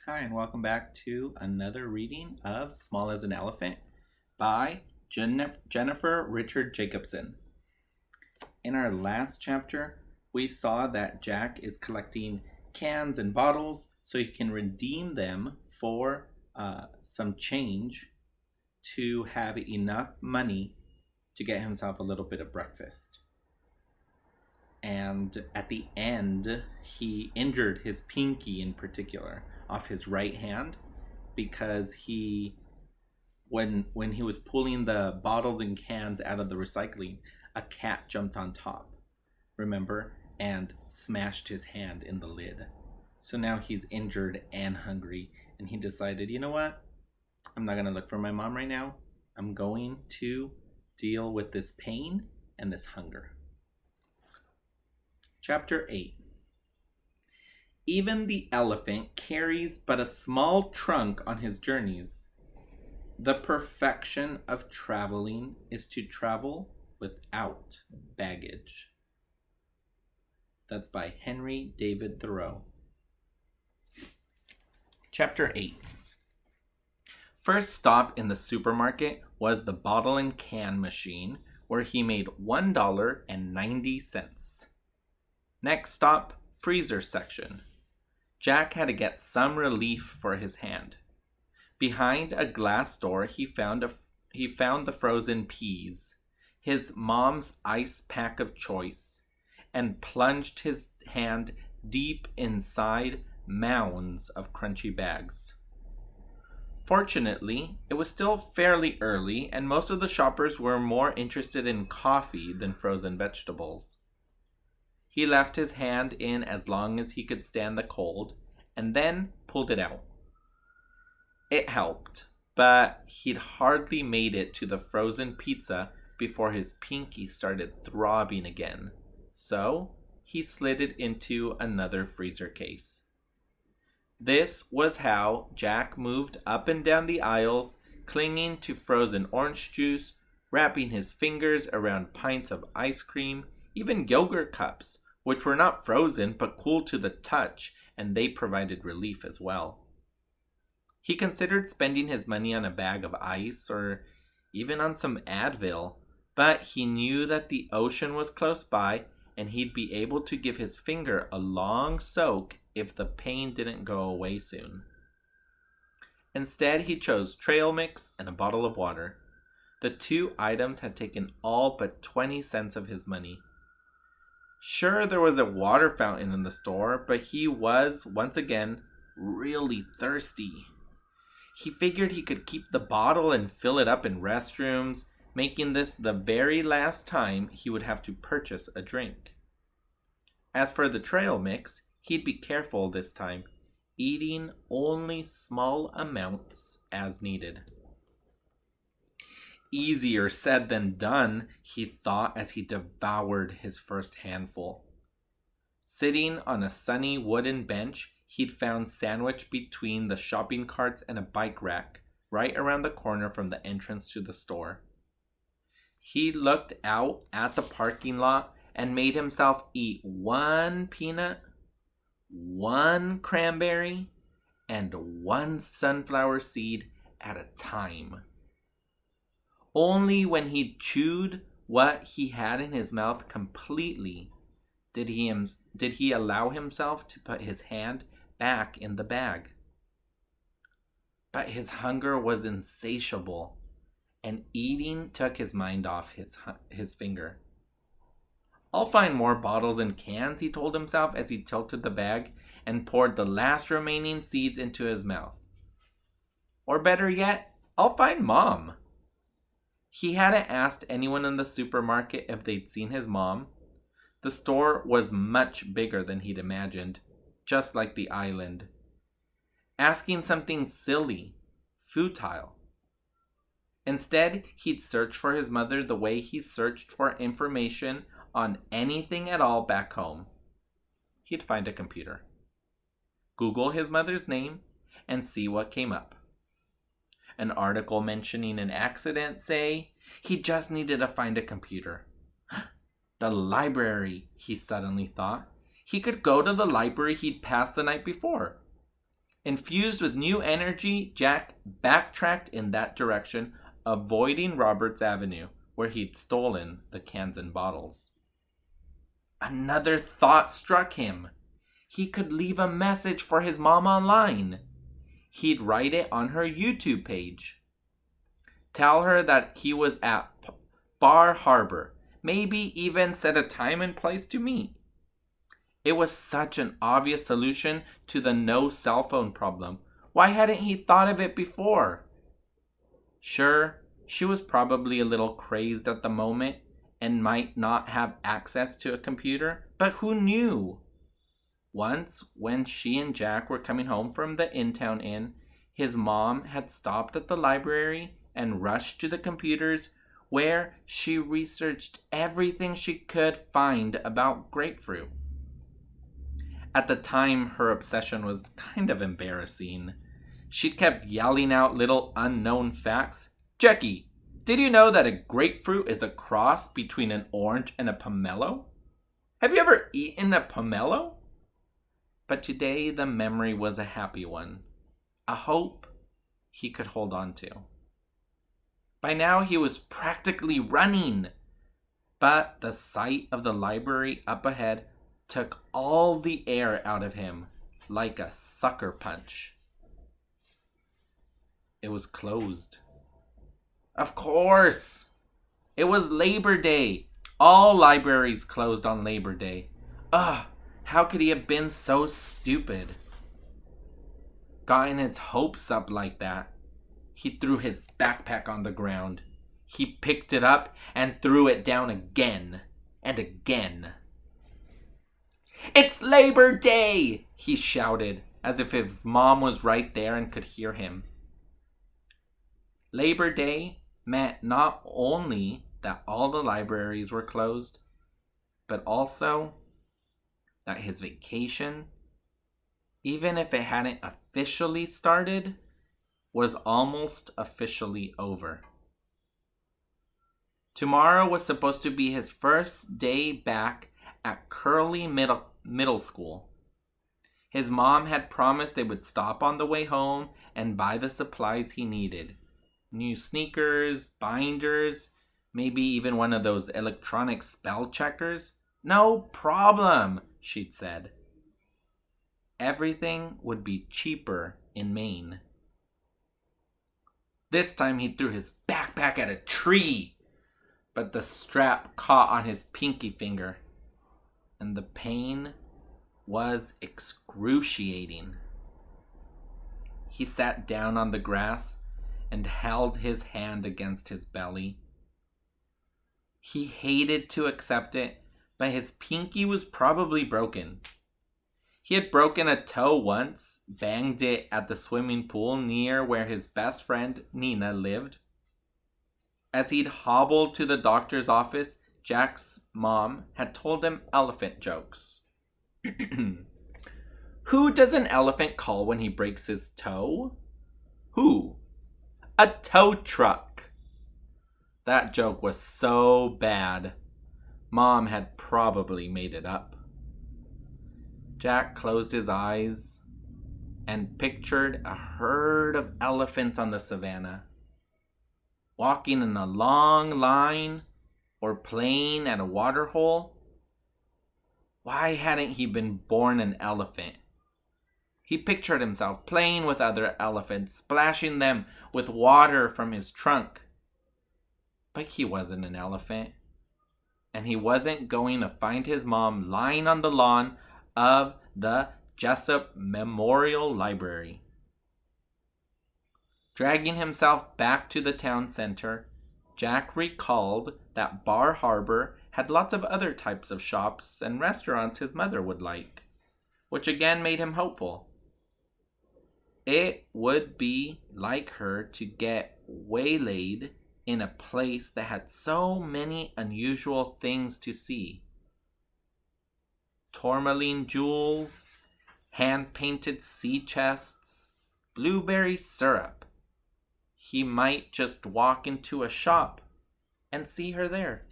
Hi, and welcome back to another reading of Small as an Elephant by Jennifer Richard Jacobson. In our last chapter, we saw that Jack is collecting cans and bottles so he can redeem them for some change to have enough money to get himself a little bit of breakfast. And at the end, he injured his pinky in particular off his right hand because when he was pulling the bottles and cans out of the recycling, a cat jumped on top, remember, and smashed his hand in the lid. So now he's injured and hungry, and he decided, you know what? I'm not going to look for my mom right now. I'm going to deal with this pain and this hunger. Chapter 8. Even the elephant carries but a small trunk on his journeys. The perfection of traveling is to travel without baggage. That's by Henry David Thoreau. Chapter 8. First stop in the supermarket was the bottle and can machine, where he made $1.90. Next stop, freezer section. Jack had to get some relief for his hand. Behind a glass door, he found the frozen peas, his mom's ice pack of choice, and plunged his hand deep inside mounds of crunchy bags. Fortunately, it was still fairly early, and most of the shoppers were more interested in coffee than frozen vegetables. He left his hand in as long as he could stand the cold, and then pulled it out. It helped, but he'd hardly made it to the frozen pizza before his pinky started throbbing again, so he slid it into another freezer case. This was how Jack moved up and down the aisles, clinging to frozen orange juice, wrapping his fingers around pints of ice cream, even yogurt cups, which were not frozen but cool to the touch, and they provided relief as well. He considered spending his money on a bag of ice or even on some Advil, but he knew that the ocean was close by and he'd be able to give his finger a long soak if the pain didn't go away soon. Instead, he chose trail mix and a bottle of water. The two items had taken all but 20 cents of his money. Sure, there was a water fountain in the store, but he was, once again, really thirsty. He figured he could keep the bottle and fill it up in restrooms, making this the very last time he would have to purchase a drink. As for the trail mix, he'd be careful this time, eating only small amounts as needed. Easier said than done, he thought as he devoured his first handful. Sitting on a sunny wooden bench, he'd found sandwiched between the shopping carts and a bike rack, right around the corner from the entrance to the store. He looked out at the parking lot and made himself eat one peanut, one cranberry, and one sunflower seed at a time. Only when he'd chewed what he had in his mouth completely did he allow himself to put his hand back in the bag. But his hunger was insatiable, and eating took his mind off his finger. I'll find more bottles and cans, he told himself as he tilted the bag and poured the last remaining seeds into his mouth. Or better yet, I'll find Mom. He hadn't asked anyone in the supermarket if they'd seen his mom. The store was much bigger than he'd imagined, just like the island. Asking something silly, futile. Instead, he'd search for his mother the way he searched for information on anything at all back home. He'd find a computer, Google his mother's name, and see what came up. An article mentioning an accident, say. He just needed to find a computer. The library, he suddenly thought. He could go to the library he'd passed the night before. Infused with new energy, Jack backtracked in that direction, avoiding Roberts Avenue, where he'd stolen the cans and bottles. Another thought struck him. He could leave a message for his mom online. He'd write it on her YouTube page. Tell her that he was at Bar Harbor. Maybe even set a time and place to meet. It was such an obvious solution to the no cell phone problem. Why hadn't he thought of it before? Sure, she was probably a little crazed at the moment and might not have access to a computer, but who knew? Once, when she and Jack were coming home from the in-town inn, his mom had stopped at the library and rushed to the computers, where she researched everything she could find about grapefruit. At the time, her obsession was kind of embarrassing. She'd kept yelling out little unknown facts. Jackie, did you know that a grapefruit is a cross between an orange and a pomelo? Have you ever eaten a pomelo? But today the memory was a happy one, a hope he could hold on to. By now he was practically running, but the sight of the library up ahead took all the air out of him like a sucker punch. It was closed. Of course! It was Labor Day. All libraries closed on Labor Day. Ugh! How could he have been so stupid? Gotten his hopes up like that. He threw his backpack on the ground. He picked it up and threw it down again and again. It's Labor Day! He shouted, as if his mom was right there and could hear him. Labor Day meant not only that all the libraries were closed, but also that his vacation, even if it hadn't officially started, was almost officially over. Tomorrow was supposed to be his first day back at Curly Middle School. His mom had promised they would stop on the way home and buy the supplies he needed. New sneakers, binders, maybe even one of those electronic spell checkers. No problem, she'd said. Everything would be cheaper in Maine. This time he threw his backpack at a tree, but the strap caught on his pinky finger, and the pain was excruciating. He sat down on the grass and held his hand against his belly. He hated to accept it, but his pinky was probably broken. He had broken a toe once, banged it at the swimming pool near where his best friend Nina lived. As he'd hobbled to the doctor's office, Jack's mom had told him elephant jokes. Who does an elephant call when he breaks his toe? Who? A tow truck. That joke was so bad. Mom had probably made it up. Jack closed his eyes and pictured a herd of elephants on the savannah, walking in a long line or playing at a water hole. Why hadn't he been born an elephant? He pictured himself playing with other elephants, splashing them with water from his trunk. But he wasn't an elephant, and he wasn't going to find his mom lying on the lawn of the Jessup Memorial Library. Dragging himself back to the town center, Jack recalled that Bar Harbor had lots of other types of shops and restaurants his mother would like, which again made him hopeful. It would be like her to get waylaid in a place that had so many unusual things to see. Tourmaline jewels, hand-painted sea chests, blueberry syrup. He might just walk into a shop and see her there.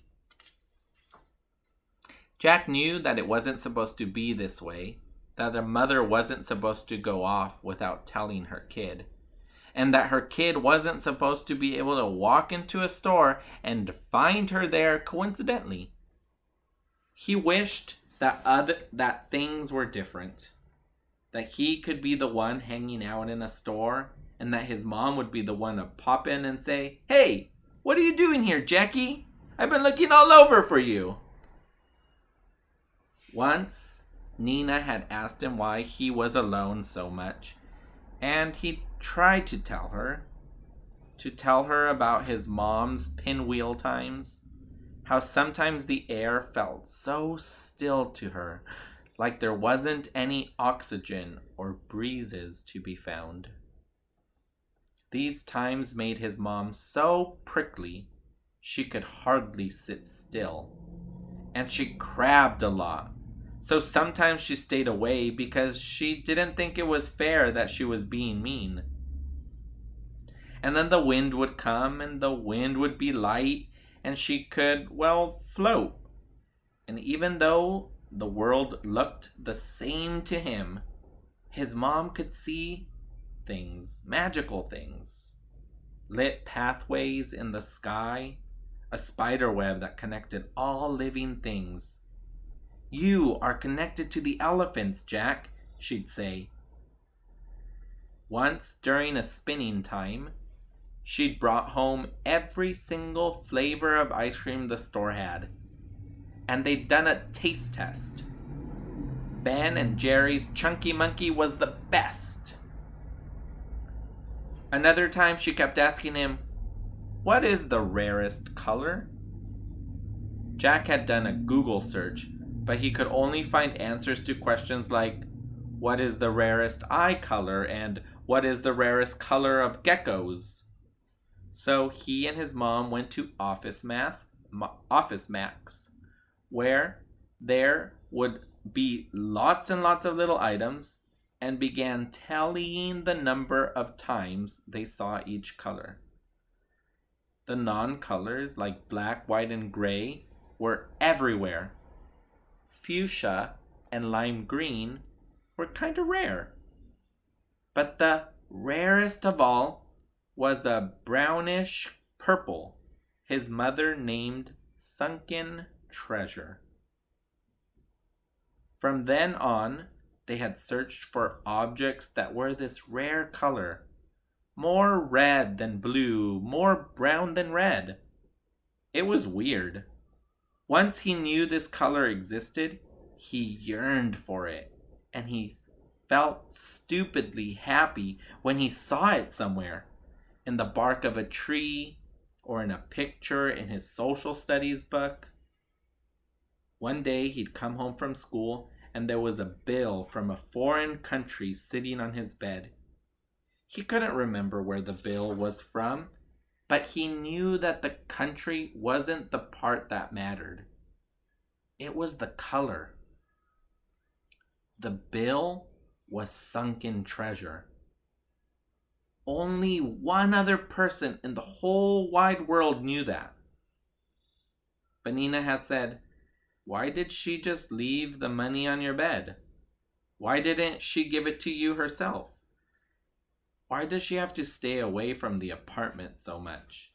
Jack knew that it wasn't supposed to be this way, that a mother wasn't supposed to go off without telling her kid, and that her kid wasn't supposed to be able to walk into a store and find her there coincidentally. He wished that things were different, that he could be the one hanging out in a store, and that his mom would be the one to pop in and say, "Hey, what are you doing here, Jackie? I've been looking all over for you." Once, Nina had asked him why he was alone so much, and he tried to tell her about his mom's pinwheel times, how sometimes the air felt so still to her, like there wasn't any oxygen or breezes to be found. These times made his mom so prickly she could hardly sit still, and she crabbed a lot. So sometimes she stayed away because she didn't think it was fair that she was being mean. And then the wind would come, and the wind would be light, and she could, float. And even though the world looked the same to him, his mom could see things, magical things. Lit pathways in the sky, a spider web that connected all living things. "You are connected to the elephants, Jack," she'd say. Once during a spinning time, she'd brought home every single flavor of ice cream the store had, and they'd done a taste test. Ben and Jerry's Chunky Monkey was the best. Another time she kept asking him, "What is the rarest color?" Jack had done a Google search, but he could only find answers to questions like, "What is the rarest eye color?" and "What is the rarest color of geckos?" So he and his mom went to Office Max, where there would be lots and lots of little items, and began tallying the number of times they saw each color. The non-colors, like black, white, and gray, were everywhere. Fuchsia and lime green were kind of rare. But the rarest of all was a brownish purple his mother named Sunken Treasure. From then on, they had searched for objects that were this rare color, more red than blue, more brown than red. It was weird. Once he knew this color existed, he yearned for it, and he felt stupidly happy when he saw it somewhere, in the bark of a tree, or in a picture in his social studies book. One day he'd come home from school, and there was a bill from a foreign country sitting on his bed. He couldn't remember where the bill was from, but he knew that the country wasn't the part that mattered. It was the color. The bill was Sunken Treasure. Only one other person in the whole wide world knew that. But Nina had said, "Why did she just leave the money on your bed? Why didn't she give it to you herself? Why does she have to stay away from the apartment so much?"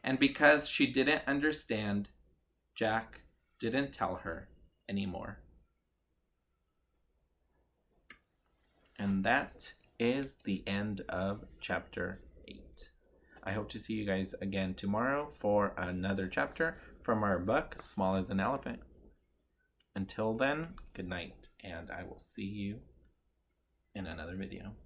And because she didn't understand, Jack didn't tell her anymore. And that is the end of chapter 8. I hope to see you guys again tomorrow for another chapter from our book, Small as an Elephant. Until then, good night, and I will see you in another video.